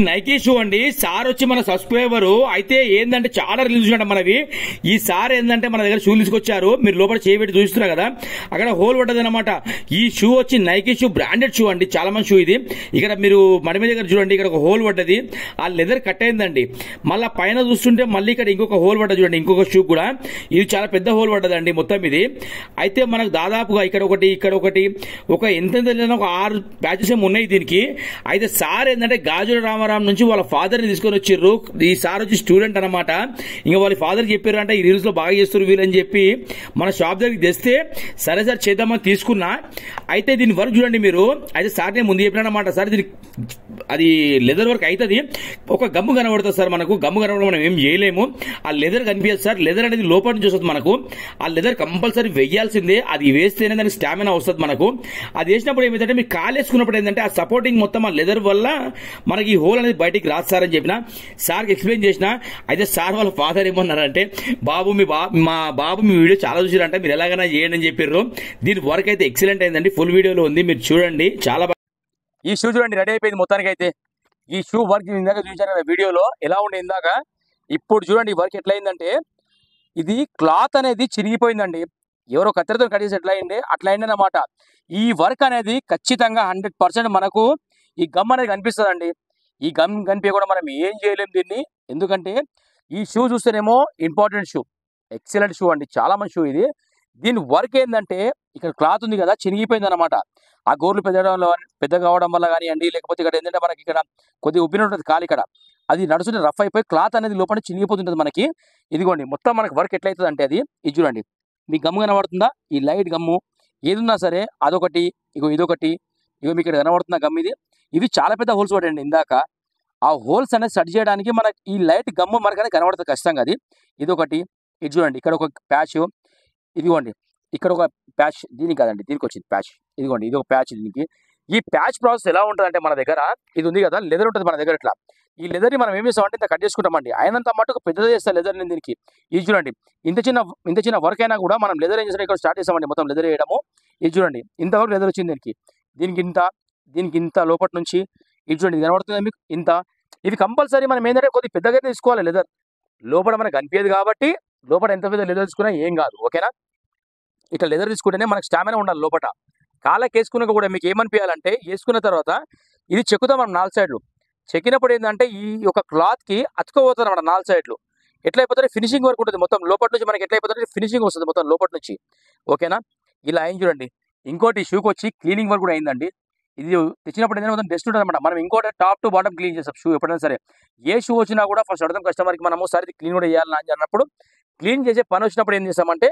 Nike shoe అండి. Sir వచ్చి మన సబ్స్క్రైబర్ అయితే ఏంటంటే చాలా రిలీజ్ ఉన్నాడు మనవి. ఈ సార్ ఏంటంటే మన దగ్గర షూ తీసుకొచ్చారు. మీరు లోపల చేయబెట్టి చూస్తున్నారు కదా, అక్కడ హోల్ పడ్డది అనమాట. ఈ షూ వచ్చి నైకీ షూ, బ్రాండెడ్ షూ అండి, చాలా మంది షూ ఇది. ఇక్కడ మీరు మడిమ దగ్గర చూడండి, ఇక్కడ ఒక హోల్ పడ్డది, ఆ లెదర్ కట్ అయిందండి. మళ్ళీ పైన చూస్తుంటే మళ్ళీ ఇక్కడ ఇంకొక హోల్ పడ్డది చూడండి, ఇంకొక షూ కూడా. ఇది చాలా పెద్ద హోల్ పడ్డదండి మొత్తం ఇది. అయితే మనకు దాదాపుగా ఇక్కడ ఒకటి ఒక ఎంత ఒక 6 ప్యాచెస్ ఏమి ఉన్నాయి దీనికి. అయితే సార్ ఏంటంటే గాజుల రామారాం నుంచి వాళ్ళ ఫాదర్ ని తీసుకొని వచ్చిర్రు. ఈ సార్ వచ్చి స్టూడెంట్ అనమాట. ఇంకా వాళ్ళ ఫాదర్ చెప్పారు అంటే ఈ రీల్స్ లో బాగా చేస్తారు వీళ్ళని చెప్పి మన షాప్ దగ్గరికి తెస్తే సరే సార్ చేద్దామని తీసుకున్నా. అయితే దీని వర్క్ చూడండి మీరు. అయితే సార్ నేను ముందు చెప్పినా అనమాట, సార్ దీనికి అది లెదర్ వర్క్ అవుతుంది, ఒక గమ్ము కనబడుతుంది సార్. మనకు గమ్ము కనబడడం మనం ఏం చేయలేము, ఆ లెదర్ కనిపించదు సార్. లెదర్ అనేది లోపల నుంచి వస్తుంది మనకు. ఆ లెదర్ కంపల్సరీ వెయ్యాల్సిందే, అది వేస్తేనే దానికి స్టామినా వస్తుంది మనకు. అది వేసినప్పుడు ఏమైందంటే మీరు కాలు వేసుకున్నప్పుడు ఏంటంటే ఆ సపోర్టింగ్ మొత్తం ఆ లెదర్ వల్ల మనకి ఈ హోల్ అనేది బయటికి రాదు సార్ అని చెప్పిన. సార్కి ఎక్స్ప్లెయిన్ చేసిన. అయితే సార్ వాళ్ళ ఫాదర్ ఏమన్నారంటే, బాబు మా బాబు మీ వీడియో చాలా చూసారంటే మీరు ఎలాగైనా చేయండి అని చెప్పారు. దీని వర్క్ అయితే ఎక్సలెంట్ అయిందండి, ఫుల్ వీడియోలో ఉంది, మీరు చూడండి. చాలా బాగా ఈ షూ చూడండి, రెడీ అయిపోయింది మొత్తానికి. అయితే ఈ షూ వర్క్ ఇందాక చూసారు కదా వీడియోలో ఎలా ఉండే ఇందాక. ఇప్పుడు చూడండి ఈ వర్క్ ఎట్లా అయిందంటే, ఇది క్లాత్ అనేది చిరిగిపోయిందండి. ఎవరో కత్తెరతో కట్ చేసి ఎట్లా అయింది అట్లా అయింది అనమాట. ఈ వర్క్ అనేది ఖచ్చితంగా 100% మనకు ఈ గమ్ అనేది కనిపిస్తుందండి. ఈ గమ్ కనిపి కూడా మనం ఏం చేయలేము దీన్ని. ఎందుకంటే ఈ షూ చూస్తేనేమో ఇంపార్టెంట్ షూ, ఎక్సలెంట్ షూ అండి, చాలా మంచి షూ ఇది. దీని వర్క్ ఏంటంటే ఇక్కడ క్లాత్ ఉంది కదా, చినిగిపోయింది అనమాట. ఆ గోర్లు పెద్దగా కావడం వల్ల కానివ్వండి, లేకపోతే ఇక్కడ ఏంటంటే మనకి ఇక్కడ కొద్దిగా ఉబ్బిన ఉంటుంది కాలు, ఇక్కడ అది నడుచుంటే రఫ్ అయిపోయి క్లాత్ అనేది లోపల చినిగిపోతుంటుంది మనకి. ఇదిగోండి మొత్తం మనకి వర్క్ ఎట్లయితుంది అంటే అది ఇది చూడండి. మీకు గమ్ము కనబడుతుందా? ఈ లైట్ గమ్ము ఏదున్నా సరే అదొకటి, ఇదొకటి, మీకు ఇక్కడ కనబడుతున్న గమ్ ఇది. ఇవి చాలా పెద్ద హోల్స్ పడండి ఇందాక. ఆ హోల్స్ అనేది సెట్ చేయడానికి మనకి ఈ లైట్ గమ్ము మనకనే కనబడుతుంది ఖచ్చితంగా. అది ఇదొకటి, ఇది చూడండి ఇక్కడ ఒక ప్యాచ్, ఇదిగోండి ఇక్కడ ఒక ప్యాచ్, దీనికి కాదండి దీనికి వచ్చింది ప్యాచ్, ఇదిగోండి ఇది ఒక ప్యాచ్. దీనికి ఈ ప్యాచ్ ప్రాసెస్ ఎలా ఉంటుందంటే మన దగ్గర ఇది ఉంది కదా, లెదర్ ఉంటుంది మన దగ్గర. ఇట్లా ఈ లెదర్ని మనం ఏం చేస్తామంటే ఇంత కట్ చేసుకుంటామండి. అయినంత మట్టుకు పెద్దది చేస్తాం లెదర్ని దీనికి. ఇది చూడండి ఇంత చిన్న వర్క్ అయినా కూడా మనం లెదర్ ఏం చేస్తాం ఇక్కడ స్టార్ట్ చేస్తామండి, మొత్తం లెదర్ వేయడము. ఇది చూడండి ఇంతవరకు లెదర్ వచ్చింది దీనికి ఇంత లోపటి నుంచి. ఇది చూడండి ఇది కనబడుతుంది మీకు ఇంత. ఇవి కంపల్సరీ మనం ఏంటంటే కొద్దిగా పెద్దగా తీసుకోవాలి లెదర్. లోపల మనకు కనిపించదు కాబట్టి లోపల ఎంత పెద్ద లెదర్ తీసుకున్నా ఏం కాదు, ఓకేనా. ఇట్లా లెదర్ తీసుకుంటేనే మనకు స్టామినా ఉండాలి లోపల. కాళ్ళకి వేసుకున్నాక కూడా మీకు ఏమనిపించాలంటే వేసుకున్న తర్వాత ఇది చెక్కుతాం మనం 4 సైడ్లు. చెక్కినప్పుడు ఏంటంటే ఈ యొక్క క్లాత్కి అతుకోపోతుంది అన్నమాట 4 సైడ్లు. ఎట్లయిపోతుంది ఫినిషింగ్ వర్క్ ఉంటుంది మొత్తం లోపల నుంచి మనకి. ఎట్లయిపోతుంది ఫినిషింగ్ వస్తుంది మొత్తం లోపల నుంచి, ఓకేనా. ఇలా అయింది చూడండి. ఇంకోటి షూకి వచ్చి క్లీనింగ్ వర్క్ కూడా అయిందండి. ఇది తెచ్చినప్పుడు ఏంటంటే మొత్తం డస్ట్ ఉంటుంది అనమాట. మనం ఇంకోటి టాప్ టు బాటమ్ క్లీన్ చేస్తాం షూ ఎప్పుడైనా సరే. ఏ షూ వచ్చినా కూడా ఫస్ట్ అర్థం కస్టమర్కి మనము సరే క్లీన్ కూడా చేయాలని అన్నప్పుడు, క్లీన్ చేసే పని వచ్చినప్పుడు ఏం చేస్తామంటే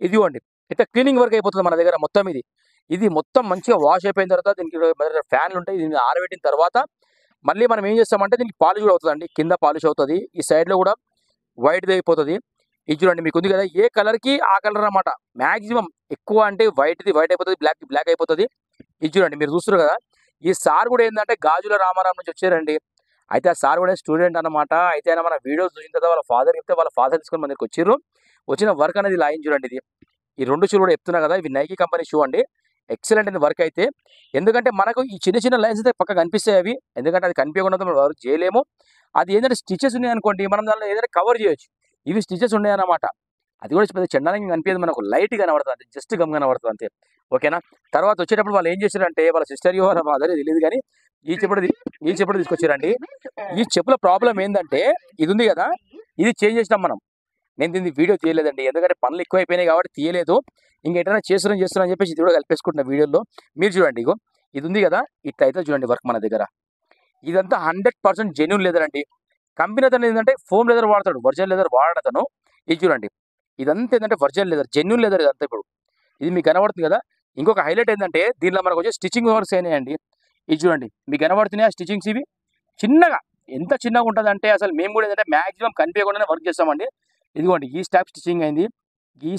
ఇదిగోండి ఇట్లా క్లీనింగ్ వర్క్ అయిపోతుంది మన దగ్గర మొత్తం. ఇది మొత్తం మంచిగా వాష్ అయిపోయిన తర్వాత దీనికి ఫ్యాన్లు ఉంటాయి. దీన్ని ఆరబెట్టిన తర్వాత మళ్ళీ మనం ఏం చేస్తామంటే దీనికి పాలిష్ కూడా అవుతుందండి. కింద పాలిష్ అవుతుంది, ఈ సైడ్లో కూడా వైట్ది అయిపోతుంది. ఇది చూడండి మీకు ఉంది కదా, ఏ కలర్కి ఆ కలర్ అన్నమాట. మ్యాక్సిమం ఎక్కువ అంటే వైట్ అయిపోతుంది, బ్లాక్ అయిపోతుంది. ఇది చూడండి మీరు చూస్తారు కదా. ఈ సార్ కూడా ఏంటంటే గాజుల రామారాం నుంచి వచ్చారండి. అయితే ఆ సార్ కూడా స్టూడెంట్ అనమాట. అయితే ఆయన మన వీడియోస్ చూసిన తర్వాత వాళ్ళ ఫాదర్ చెప్తే వాళ్ళ ఫాదర్ తీసుకొని మన దగ్గరికి వచ్చారు. వచ్చిన వర్క్ అనేది ఇలా అయింది చూడండి. ఇది ఈ 2 షూలు కూడా చెప్తున్నా కదా, ఇవి నైకీ కంపెనీ షూ అండి. ఎక్సలెంట్ అయింది వర్క్ అయితే. ఎందుకంటే మనకు ఈ చిన్న లైన్స్ అయితే పక్క కనిపిస్తాయి అవి, ఎందుకంటే అది కనిపించకుండా మనం వర్క్ చేయలేము. అది ఏంటంటే స్టిచెస్ ఉన్నాయి అనుకోండి, మనం దానిలో ఏదైనా కవర్ చేయొచ్చు. ఇవి స్టిచెస్ ఉన్నాయి అన్నమాట. అది కూడా పెద్ద చండాలంగా కనిపించదు, మనకు లైట్ కనబడుతుంది అంతే, జస్ట్ గమ్ కనబడుతుంది అంతే, ఓకేనా. తర్వాత వచ్చేటప్పుడు వాళ్ళు ఏం చేశారంటే వాళ్ళ సిస్టర్ వాళ్ళ మదర్ తెలియదు కానీ ఈ చెప్పుడు తీసుకొచ్చారండి. ఈ చెప్పుల ప్రాబ్లం ఏంటంటే ఇది ఉంది కదా, ఇది చేంజ్ చేసినాం మనం. నేను దీన్ని వీడియో తీయలేదండి, ఎందుకంటే పనులు ఎక్కువైపోయినాయి కాబట్టి తీయలేదు. ఇంకా ఎటైనా చేస్తున్నా అని చెప్పేసి ఇది కూడా కలిపేసుకుంటున్న వీడియోలో. మీరు చూడండి ఇగో ఇది ఉంది కదా, ఇట్లా అయితే చూడండి వర్క్ మన దగ్గర. ఇదంతా 100% జెన్యూన్ లెదర్ అండి. కంపెనీ అతను ఏంటంటే ఫోమ్ లెదర్ వాడతాడు, ఒరిజినల్ లెదర్ వాడతాను. ఇది చూడండి ఇదంతా ఏంటంటే ఒరిజినల్ లెదర్, జెన్యూన్ లెదర్ ఇదంతా. ఇప్పుడు ఇది మీకు కనబడుతుంది కదా. ఇంకొక హైలైట్ ఏంటంటే దీనిలో మనకు వచ్చే స్టిచ్చింగ్ వర్క్స్ అయినాయండి. ఇది చూడండి మీకు కనబడుతున్నాయి ఆ స్టిచ్చింగ్స్. ఇవి చిన్నగా ఎంత చిన్నగా ఉంటుంది అంటే అసలు మేము కూడా ఏంటంటే మ్యాక్సిమం కనిపించకుండానే వర్క్ చేస్తామండి. ఇదిగోండి ఈ స్టాప్ స్టిచ్చింగ్ అయింది. ఈ